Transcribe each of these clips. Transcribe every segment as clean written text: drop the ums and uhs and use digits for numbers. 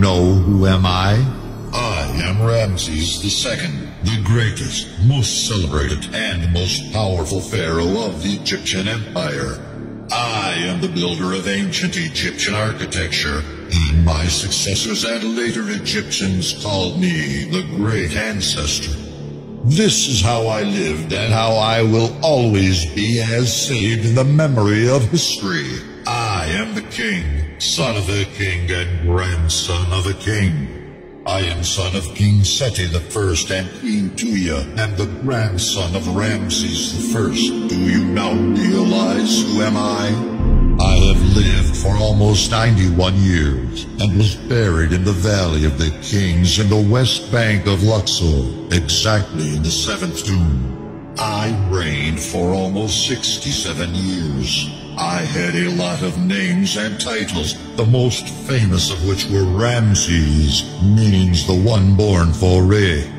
know who am I? I am Ramses II, the greatest, most celebrated, and most powerful pharaoh of the Egyptian Empire. I am the builder of ancient Egyptian architecture, and my successors and later Egyptians called me the Great Ancestor. This is how I lived and how I will always be, as saved in the memory of history. I am the king, son of a king and grandson of a king. I am son of King Seti I and Queen Tuya, and the grandson of Ramses I. Do you now realize who am I? I have lived for almost 91 years, and was buried in the Valley of the Kings in the west bank of Luxor, exactly in the 7th tomb. I reigned for almost 67 years. I had a lot of names and titles, the most famous of which were Ramses, meaning the one born for Re.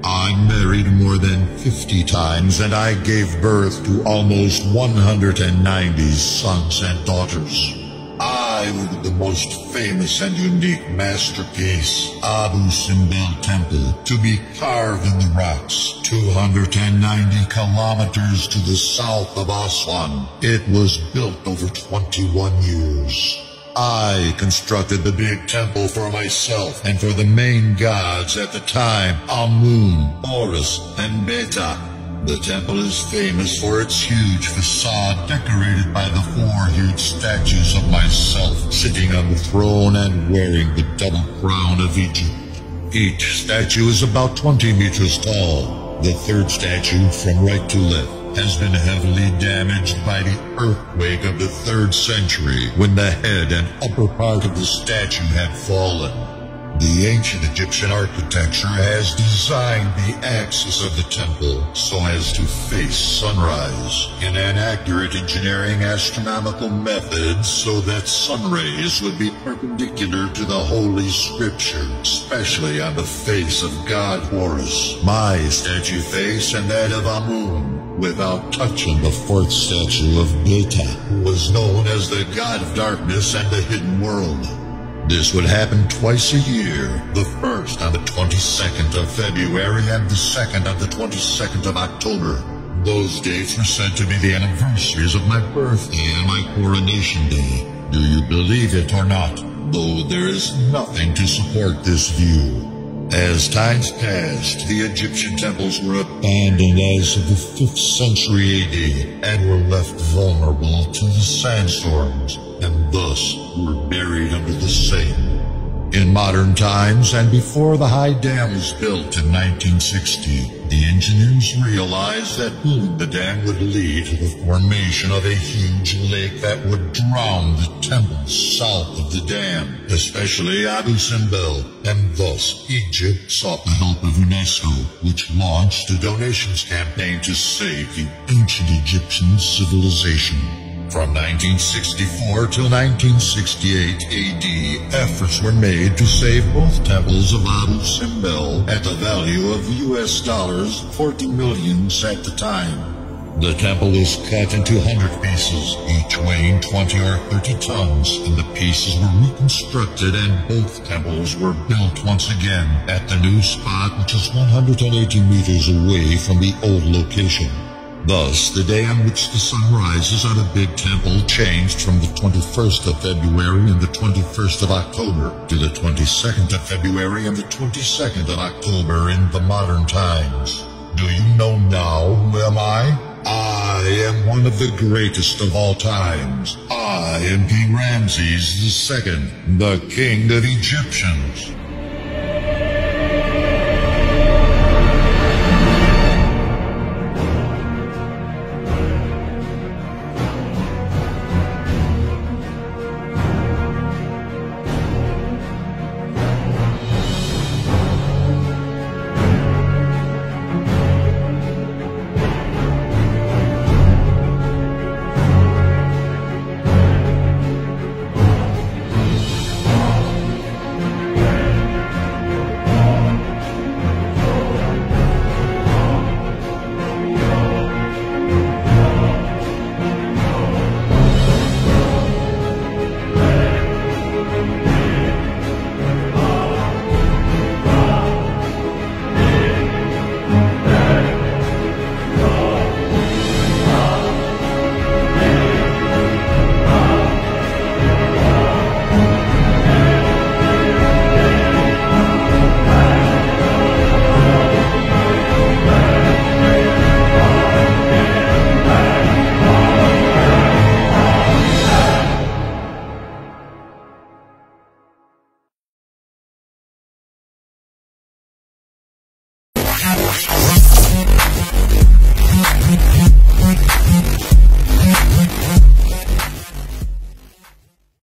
I married more than 50 times, and I gave birth to almost 190 sons and daughters. I ordered the most famous and unique masterpiece, Abu Simble Temple, to be carved in the rocks, 290 kilometers to the south of Aswan. It was built over 21 years. I constructed the big temple for myself and for the main gods at the time, Amun, Horus, and Beta. The temple is famous for its huge facade decorated by the 4 huge statues of myself sitting on the throne and wearing the double crown of Egypt. Each statue is about 20 meters tall. The third statue, from right to left, has been heavily damaged by the earthquake of the 3rd century when the head and upper part of the statue had fallen. The ancient Egyptian architecture has designed the axis of the temple so as to face sunrise in an accurate engineering astronomical method so that sun rays would be perpendicular to the Holy Scripture, especially on the face of God Horus, my statue face, and that of Amun, without touching the 4th statue of Beta, who was known as the God of Darkness and the Hidden World. This would happen twice a year, the first on the 22nd of February and the second on the 22nd of October. Those dates were said to be the anniversaries of my birthday and my coronation day. Do you believe it or not? Though there is nothing to support this view. As times passed, the Egyptian temples were abandoned as of the 5th century AD and were left vulnerable to the sandstorms, and thus were buried under the same. In modern times, and before the high dam was built in 1960, the engineers realized that building the dam would lead to the formation of a huge lake that would drown the temples south of the dam, especially Abu Simble, and thus Egypt sought the help of UNESCO, which launched a donations campaign to save the ancient Egyptian civilization. From 1964 till 1968 AD, efforts were made to save both temples of Abu Simble at the value of US dollars 40 million at the time. The temple was cut into 100 pieces, each weighing 20 or 30 tons, and the pieces were reconstructed and both temples were built once again at the new spot, which is 180 meters away from the old location. Thus, the day on which the sun rises on a big temple changed from the 21st of February and the 21st of October to the 22nd of February and the 22nd of October in the modern times. Do you know now who am I? I am one of the greatest of all times. I am King Ramses II, the King of Egyptians.